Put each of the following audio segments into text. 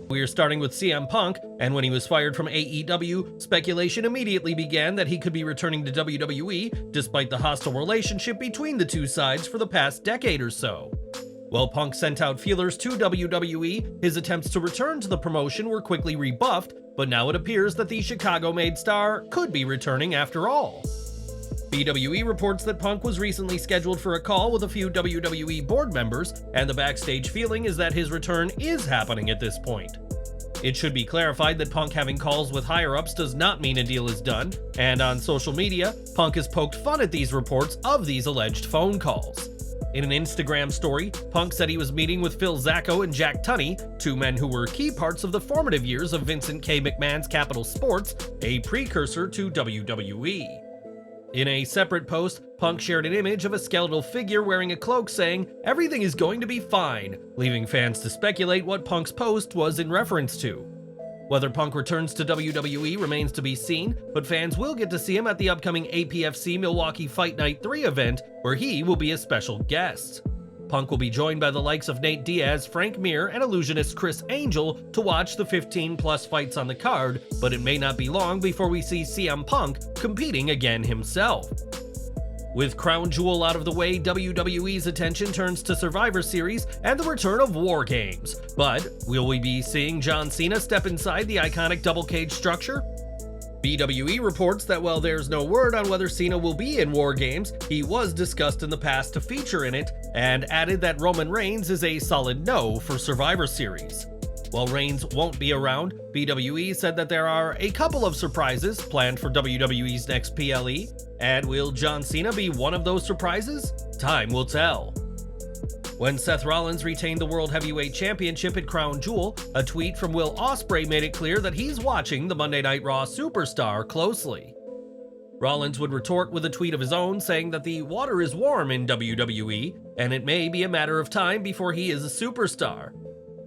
We're starting with CM Punk, and when he was fired from AEW, speculation immediately began that he could be returning to WWE, despite the hostile relationship between the two sides for the past decade or so. While Punk sent out feelers to WWE, his attempts to return to the promotion were quickly rebuffed, but now it appears that the Chicago-made star could be returning after all. BWE reports that Punk was recently scheduled for a call with a few WWE board members, and the backstage feeling is that his return is happening at this point. It should be clarified that Punk having calls with higher-ups does not mean a deal is done, and on social media, Punk has poked fun at these reports of these alleged phone calls. In an Instagram story, Punk said he was meeting with Phil Zacco and Jack Tunney, two men who were key parts of the formative years of Vincent K. McMahon's Capital Sports, a precursor to WWE. In a separate post, Punk shared an image of a skeletal figure wearing a cloak saying, "Everything is going to be fine," leaving fans to speculate what Punk's post was in reference to. Whether Punk returns to WWE remains to be seen, but fans will get to see him at the upcoming APFC Milwaukee Fight Night 3 event, where he will be a special guest. Punk will be joined by the likes of Nate Diaz, Frank Mir, and illusionist Chris Angel to watch the 15-plus fights on the card, but it may not be long before we see CM Punk competing again himself. With Crown Jewel out of the way, WWE's attention turns to Survivor Series and the return of WarGames. But will we be seeing John Cena step inside the iconic double cage structure? BWE reports that while there's no word on whether Cena will be in WarGames, he was discussed in the past to feature in it, and added that Roman Reigns is a solid no for Survivor Series. While Reigns won't be around, BWE said that there are a couple of surprises planned for WWE's next PLE, and will John Cena be one of those surprises? Time will tell. When Seth Rollins retained the World Heavyweight Championship at Crown Jewel, a tweet from Will Ospreay made it clear that he's watching the Monday Night Raw superstar closely. Rollins would retort with a tweet of his own saying that the water is warm in WWE, and it may be a matter of time before he is a superstar.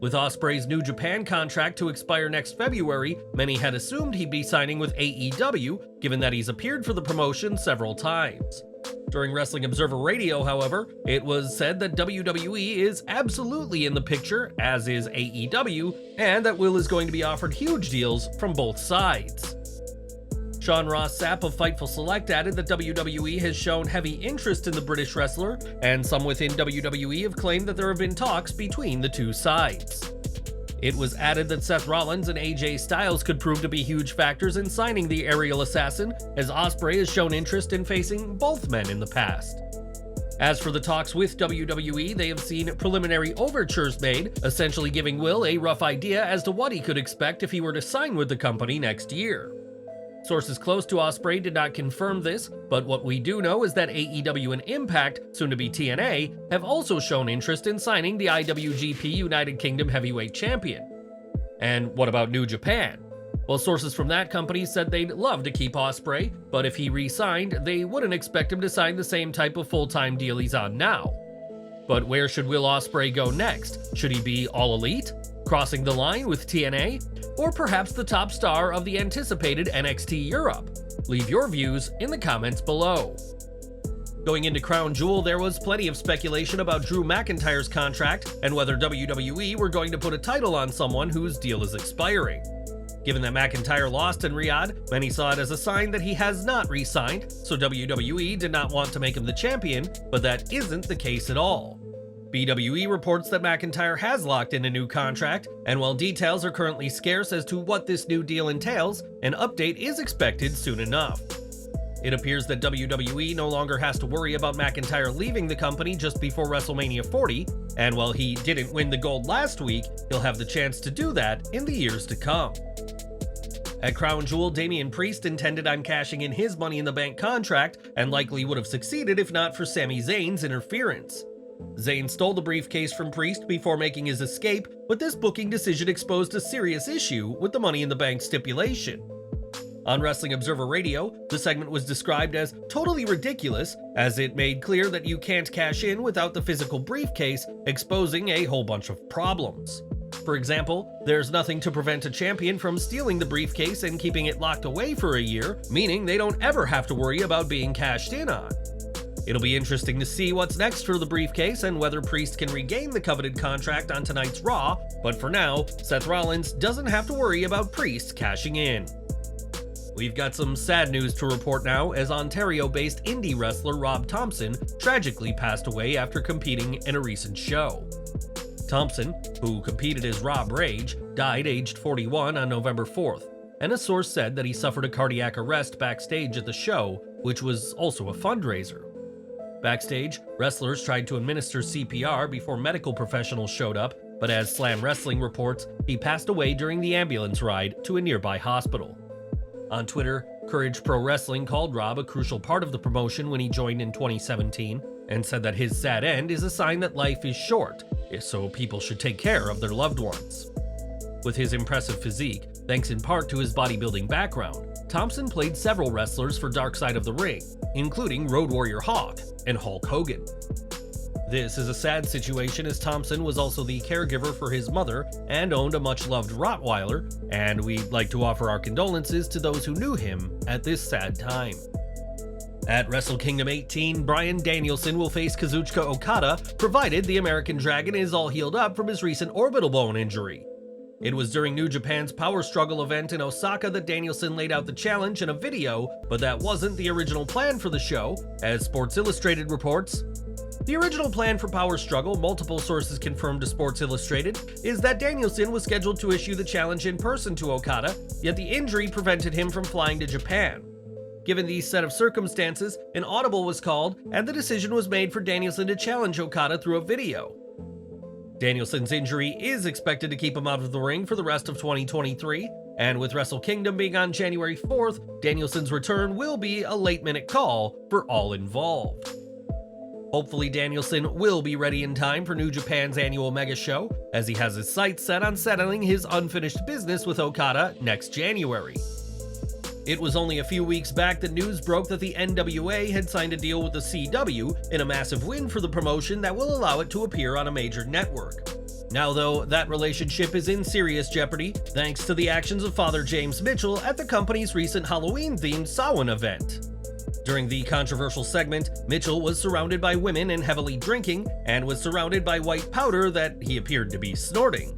With Ospreay's New Japan contract to expire next February, many had assumed he'd be signing with AEW, given that he's appeared for the promotion several times. During Wrestling Observer Radio, however, it was said that WWE is absolutely in the picture, as is AEW, and that Will is going to be offered huge deals from both sides. Sean Ross Sapp of Fightful Select added that WWE has shown heavy interest in the British wrestler, and some within WWE have claimed that there have been talks between the two sides. It was added that Seth Rollins and AJ Styles could prove to be huge factors in signing the aerial assassin, as Ospreay has shown interest in facing both men in the past. As for the talks with WWE, they have seen preliminary overtures made, essentially giving Will a rough idea as to what he could expect if he were to sign with the company next year. Sources close to Ospreay did not confirm this, but what we do know is that AEW and Impact, soon to be TNA, have also shown interest in signing the IWGP United Kingdom Heavyweight Champion. And what about New Japan? Well, sources from that company said they'd love to keep Ospreay, but if he re-signed, they wouldn't expect him to sign the same type of full-time deal he's on now. But where should Will Ospreay go next? Should he be All Elite? Crossing the line with TNA? Or perhaps the top star of the anticipated NXT Europe? Leave your views in the comments below. Going into Crown Jewel, there was plenty of speculation about Drew McIntyre's contract and whether WWE were going to put a title on someone whose deal is expiring. Given that McIntyre lost in Riyadh, many saw it as a sign that he has not re-signed, so WWE did not want to make him the champion, but that isn't the case at all. BWE reports that McIntyre has locked in a new contract, and while details are currently scarce as to what this new deal entails, an update is expected soon enough. It appears that WWE no longer has to worry about McIntyre leaving the company just before WrestleMania 40, and while he didn't win the gold last week, he'll have the chance to do that in the years to come. At Crown Jewel, Damian Priest intended on cashing in his Money in the Bank contract, and likely would have succeeded if not for Sami Zayn's interference. Zayn stole the briefcase from Priest before making his escape, but this booking decision exposed a serious issue with the Money in the Bank stipulation. On Wrestling Observer Radio, the segment was described as totally ridiculous, as it made clear that you can't cash in without the physical briefcase, exposing a whole bunch of problems. For example, there's nothing to prevent a champion from stealing the briefcase and keeping it locked away for a year, meaning they don't ever have to worry about being cashed in on. It'll be interesting to see what's next for the briefcase and whether Priest can regain the coveted contract on tonight's Raw, but for now, Seth Rollins doesn't have to worry about Priest cashing in. We've got some sad news to report now, as Ontario-based indie wrestler Rob Thompson tragically passed away after competing in a recent show. Thompson, who competed as Rob Rage, died aged 41 on November 4th, and a source said that he suffered a cardiac arrest backstage at the show, which was also a fundraiser. Backstage, wrestlers tried to administer CPR before medical professionals showed up, but as Slam Wrestling reports, he passed away during the ambulance ride to a nearby hospital. On Twitter, Courage Pro Wrestling called Rob a crucial part of the promotion when he joined in 2017, and said that his sad end is a sign that life is short, so people should take care of their loved ones. With his impressive physique, thanks in part to his bodybuilding background, Thompson played several wrestlers for Dark Side of the Ring, including Road Warrior Hawk and Hulk Hogan. This is a sad situation, as Thompson was also the caregiver for his mother and owned a much-loved Rottweiler, and we'd like to offer our condolences to those who knew him at this sad time. At Wrestle Kingdom 18, Bryan Danielson will face Kazuchika Okada, provided the American Dragon is all healed up from his recent orbital bone injury. It was during New Japan's Power Struggle event in Osaka that Danielson laid out the challenge in a video, but that wasn't the original plan for the show, as Sports Illustrated reports. The original plan for Power Struggle, multiple sources confirmed to Sports Illustrated, is that Danielson was scheduled to issue the challenge in person to Okada, yet the injury prevented him from flying to Japan. Given these set of circumstances, an audible was called, and the decision was made for Danielson to challenge Okada through a video. Danielson's injury is expected to keep him out of the ring for the rest of 2023, and with Wrestle Kingdom being on January 4th, Danielson's return will be a late-minute call for all involved. Hopefully Danielson will be ready in time for New Japan's annual mega show, as he has his sights set on settling his unfinished business with Okada next January. It was only a few weeks back that news broke that the NWA had signed a deal with the CW in a massive win for the promotion that will allow it to appear on a major network. Now though, that relationship is in serious jeopardy thanks to the actions of Father James Mitchell at the company's recent Halloween-themed Samhain event. During the controversial segment, Mitchell was surrounded by women and heavily drinking, and was surrounded by white powder that he appeared to be snorting.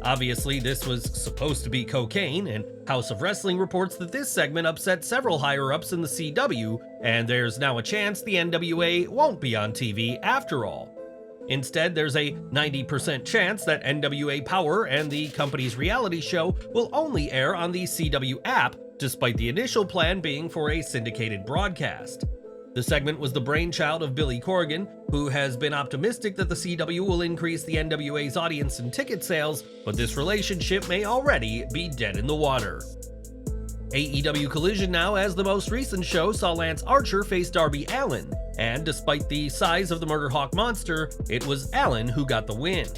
Obviously, this was supposed to be cocaine, and House of Wrestling reports that this segment upset several higher-ups in the CW, and there's now a chance the NWA won't be on TV after all. Instead, there's a 90% chance that NWA Power and the company's reality show will only air on the CW app, despite the initial plan being for a syndicated broadcast. The segment was the brainchild of Billy Corgan, who has been optimistic that the CW will increase the NWA's audience and ticket sales, but this relationship may already be dead in the water. AEW Collision now, as the most recent show saw Lance Archer face Darby Allin, and despite the size of the Murder Hawk monster, it was Allin who got the win.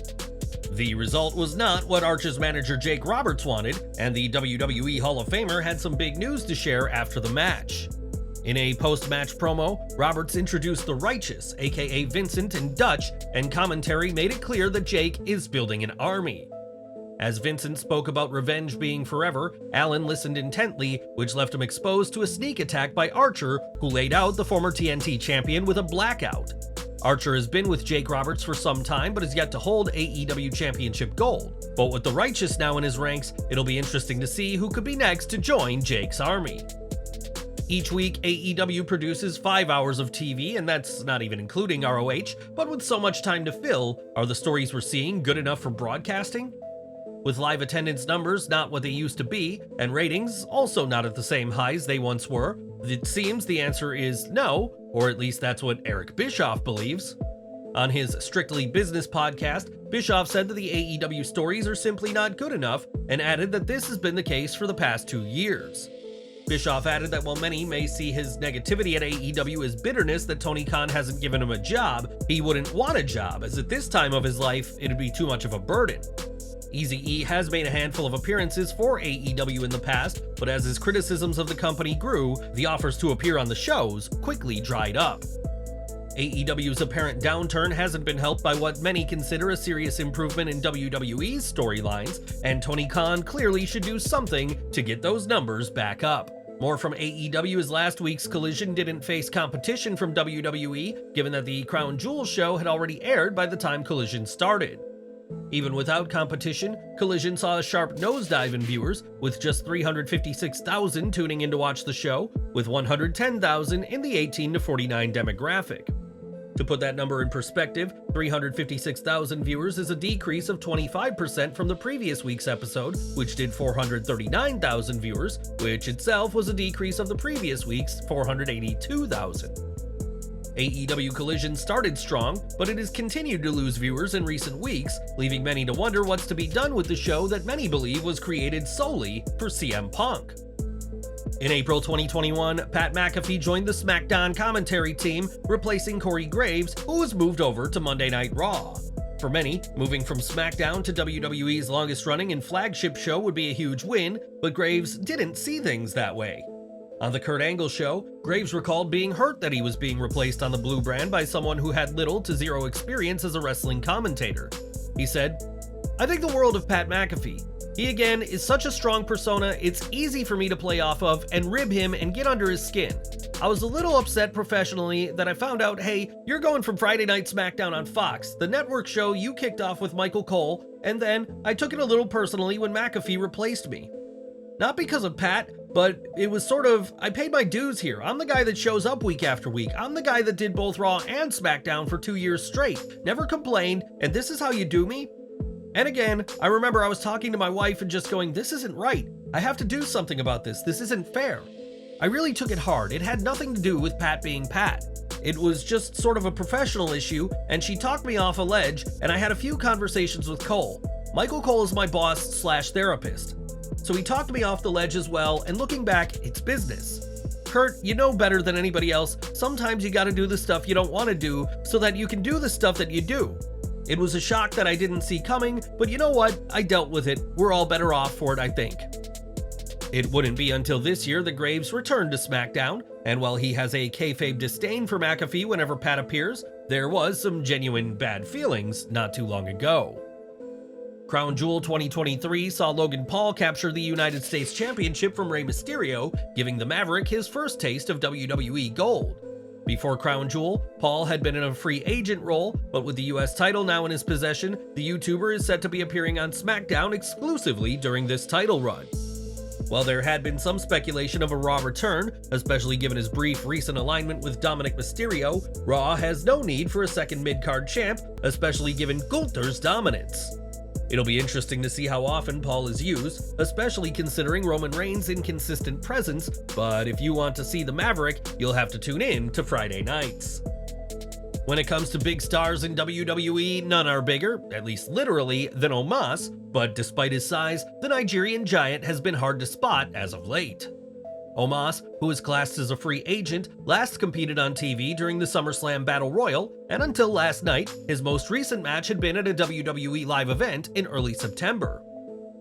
The result was not what Archer's manager Jake Roberts wanted, and the WWE Hall of Famer had some big news to share after the match. In a post-match promo, Roberts introduced the Righteous, aka Vincent and Dutch, and commentary made it clear that Jake is building an army. As Vincent spoke about revenge being forever, Allin listened intently, which left him exposed to a sneak attack by Archer, who laid out the former TNT champion with a blackout. Archer has been with Jake Roberts for some time, but has yet to hold AEW Championship gold. But with the Righteous now in his ranks, it'll be interesting to see who could be next to join Jake's army. Each week, AEW produces 5 hours of TV, and that's not even including ROH, but with so much time to fill, are the stories we're seeing good enough for broadcasting? With live attendance numbers not what they used to be, and ratings also not at the same highs they once were, it seems the answer is no, or at least that's what Eric Bischoff believes. On his Strictly Business podcast, Bischoff said that the AEW stories are simply not good enough, and added that this has been the case for the past 2 years. Bischoff added that while many may see his negativity at AEW as bitterness that Tony Khan hasn't given him a job, he wouldn't want a job, as at this time of his life, it'd be too much of a burden. Eazy-E has made a handful of appearances for AEW in the past, but as his criticisms of the company grew, the offers to appear on the shows quickly dried up. AEW's apparent downturn hasn't been helped by what many consider a serious improvement in WWE's storylines, and Tony Khan clearly should do something to get those numbers back up. More from AEW as last week's Collision didn't face competition from WWE, given that the Crown Jewel show had already aired by the time Collision started. Even without competition, Collision saw a sharp nosedive in viewers, with just 356,000 tuning in to watch the show, with 110,000 in the 18 to 49 demographic. To put that number in perspective, 356,000 viewers is a decrease of 25% from the previous week's episode, which did 439,000 viewers, which itself was a decrease of the previous week's 482,000. AEW Collision started strong, but it has continued to lose viewers in recent weeks, leaving many to wonder what's to be done with the show that many believe was created solely for CM Punk. In April 2021, Pat McAfee joined the Smackdown commentary team, replacing Corey Graves, who was moved over to Monday Night Raw. For many, moving from SmackDown to WWE's longest-running and flagship show would be a huge win, but Graves didn't see things that way. On the Kurt Angle show, Graves recalled being hurt that he was being replaced on the Blue brand by someone who had little to zero experience as a wrestling commentator. He said, "I think the world of Pat McAfee. He again is such a strong persona, it's easy for me to play off of and rib him and get under his skin. I was a little upset professionally that I found out, hey, you're going from Friday Night SmackDown on Fox, the network show you kicked off with Michael Cole, and then I took it a little personally when McAfee replaced me. Not because of Pat, but it was sort of, I paid my dues here. I'm the guy that shows up week after week. I'm the guy that did both Raw and SmackDown for 2 years straight, never complained, and this is how you do me?" And again, I remember I was talking to my wife and just going, this isn't right. I have to do something about this. This isn't fair. I really took it hard. It had nothing to do with Pat being Pat. It was just sort of a professional issue, and she talked me off a ledge, and I had a few conversations with Cole. Michael Cole is my boss/therapist. So he talked me off the ledge as well, and looking back, it's business. Kurt, you know better than anybody else, sometimes you gotta do the stuff you don't want to do so that you can do the stuff that you do. It was a shock that I didn't see coming, but you know what? I dealt with it. We're all better off for it, I think. It wouldn't be until this year that Graves returned to SmackDown, and while he has a kayfabe disdain for McAfee whenever Pat appears, there was some genuine bad feelings not too long ago. Crown Jewel 2023 saw Logan Paul capture the United States Championship from Rey Mysterio, giving the Maverick his first taste of WWE Gold. Before Crown Jewel, Paul had been in a free agent role, but with the US title now in his possession, the YouTuber is set to be appearing on SmackDown exclusively during this title run. While there had been some speculation of a Raw return, especially given his brief recent alignment with Dominic Mysterio, Raw has no need for a second mid-card champ, especially given Gunther's dominance. It'll be interesting to see how often Paul is used, especially considering Roman Reigns' inconsistent presence, but if you want to see the Maverick, you'll have to tune in to Friday nights. When it comes to big stars in WWE, none are bigger, at least literally, than Omos, but despite his size, the Nigerian giant has been hard to spot as of late. Omos, who is classed as a free agent, last competed on TV during the SummerSlam Battle Royal, and until last night, his most recent match had been at a WWE live event in early September.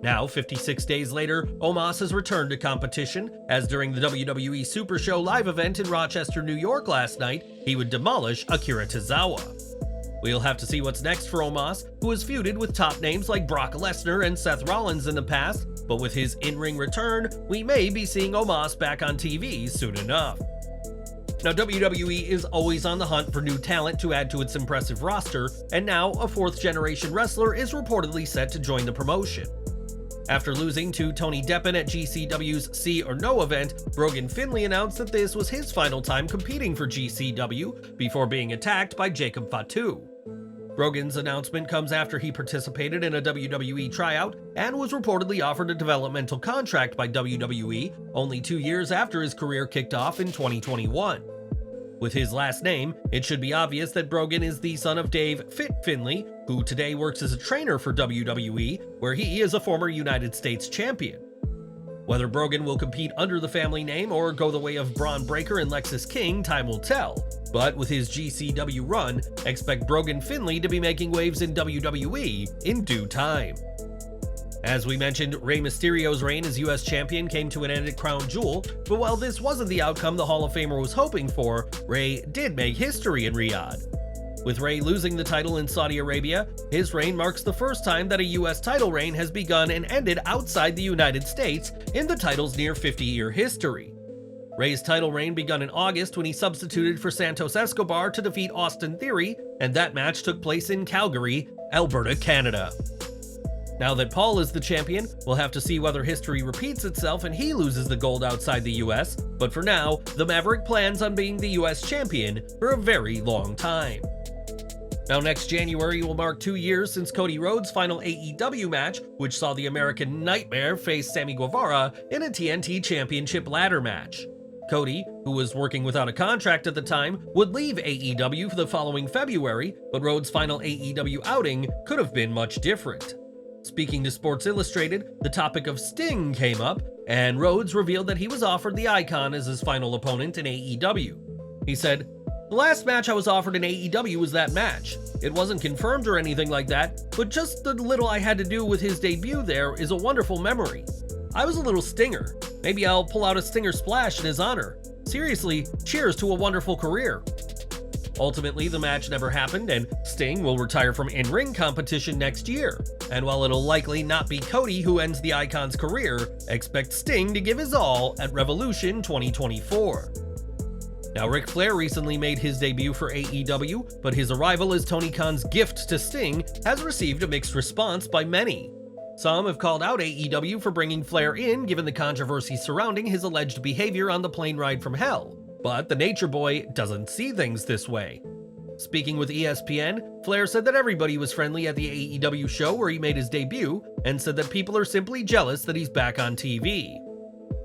Now, 56 days later, Omos has returned to competition, as during the WWE Super Show live event in Rochester, New York last night, he would demolish Akira Tozawa. We'll have to see what's next for Omos, who has feuded with top names like Brock Lesnar and Seth Rollins in the past, but with his in-ring return, we may be seeing Omos back on TV soon enough. Now, WWE is always on the hunt for new talent to add to its impressive roster, and now a fourth-generation wrestler is reportedly set to join the promotion. After losing to Tony Deppen at GCW's See or No event, Brogan Finlay announced that this was his final time competing for GCW before being attacked by Jacob Fatu. Brogan's announcement comes after he participated in a WWE tryout and was reportedly offered a developmental contract by WWE only 2 years after his career kicked off in 2021. With his last name, it should be obvious that Brogan is the son of Dave "Fit" Finlay, who today works as a trainer for WWE, where he is a former United States champion. Whether Brogan will compete under the family name or go the way of Braun Breaker and Lexis King, time will tell. But with his GCW run, expect Brogan Finlay to be making waves in WWE in due time. As we mentioned, Rey Mysterio's reign as US champion came to an end at Crown Jewel, but while this wasn't the outcome the Hall of Famer was hoping for, Rey did make history in Riyadh. With Rey losing the title in Saudi Arabia, his reign marks the first time that a US title reign has begun and ended outside the United States in the title's near 50-year history. Rey's title reign begun in August when he substituted for Santos Escobar to defeat Austin Theory, and that match took place in Calgary, Alberta, Canada. Now that Paul is the champion, we'll have to see whether history repeats itself and he loses the gold outside the US, but for now, the Maverick plans on being the US champion for a very long time. Now next January will mark 2 years since Cody Rhodes' final AEW match, which saw the American Nightmare face Sammy Guevara in a TNT Championship ladder match. Cody, who was working without a contract at the time, would leave AEW for the following February, but Rhodes' final AEW outing could have been much different. Speaking to Sports Illustrated, the topic of Sting came up, and Rhodes revealed that he was offered the Icon as his final opponent in AEW. He said, "The last match I was offered in AEW was that match. It wasn't confirmed or anything like that, but just the little I had to do with his debut there is a wonderful memory. I was a little Stinger. Maybe I'll pull out a Stinger splash in his honor. Seriously, cheers to a wonderful career." Ultimately, the match never happened, and Sting will retire from in-ring competition next year. And while it'll likely not be Cody who ends the Icon's career, expect Sting to give his all at Revolution 2024. Now, Ric Flair recently made his debut for AEW, but his arrival as Tony Khan's gift to Sting has received a mixed response by many. Some have called out AEW for bringing Flair in given the controversy surrounding his alleged behavior on the plane ride from hell. But the Nature Boy doesn't see things this way. Speaking with ESPN, Flair said that everybody was friendly at the AEW show where he made his debut, and said that people are simply jealous that he's back on TV.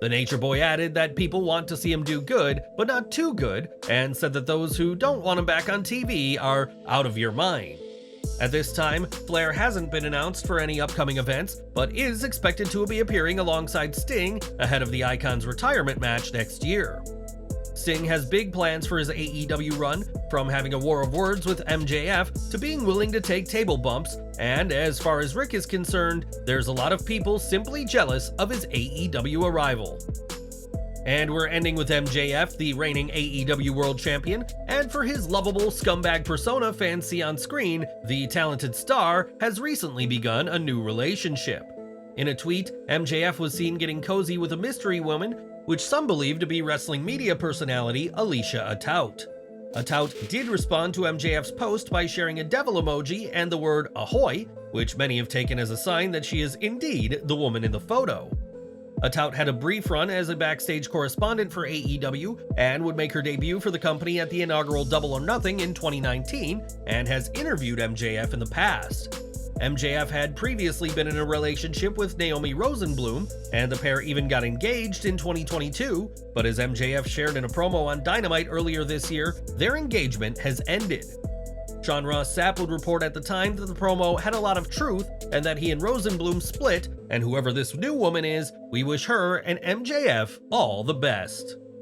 The Nature Boy added that people want to see him do good, but not too good, and said that those who don't want him back on TV are out of your mind. At this time, Flair hasn't been announced for any upcoming events, but is expected to be appearing alongside Sting ahead of the Icon's retirement match next year. Sting has big plans for his AEW run, from having a war of words with MJF to being willing to take table bumps, and as far as Rick is concerned, there's a lot of people simply jealous of his AEW arrival. And we're ending with MJF, the reigning AEW World Champion, and for his lovable scumbag persona fans see on screen, the talented star has recently begun a new relationship. In a tweet, MJF was seen getting cozy with a mystery woman, which some believe to be wrestling media personality Alicia Atout. Atout did respond to MJF's post by sharing a devil emoji and the word ahoy, which many have taken as a sign that she is indeed the woman in the photo. Atout had a brief run as a backstage correspondent for AEW and would make her debut for the company at the inaugural Double or Nothing in 2019 and has interviewed MJF in the past. MJF had previously been in a relationship with Naomi Rosenblum, and the pair even got engaged in 2022, but as MJF shared in a promo on Dynamite earlier this year, their engagement has ended. Sean Ross Sapp would report at the time that the promo had a lot of truth and that he and Rosenblum split, and whoever this new woman is, we wish her and MJF all the best.